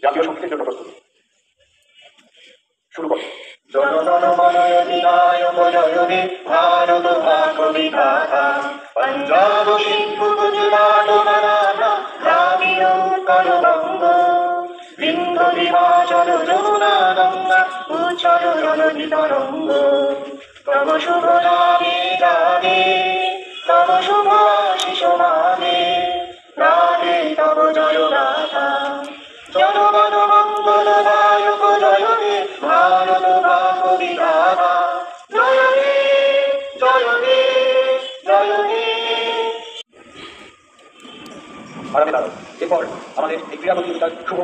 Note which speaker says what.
Speaker 1: জাতীয় সঙ্গীতের জন্য প্রস্তুত শুরু করো। জনগণ মনোয়ধিনায়ক জয়নে ভারত ভাগ্য বিধাতা পঞ্জাব সিন্ধু গুজরাট মারাঠা দ্রাবিড় উৎকল বঙ্গ বিন্ধ্য বিভাজন যমুনা গঙ্গা উচ্ছল জননী তরঙ্গ তব শুভ নামে জাগে তব শুভ আশিস নামে রাধে তব জয় গাথা জনগণ মঙ্গল নায়ক জয়নে ভারত ভাগ্য বিধাতা জয়নে জয়নে জয়নে। এরপর আমাদের এই ক্রীড়া প্রতিযোগিতার শুভ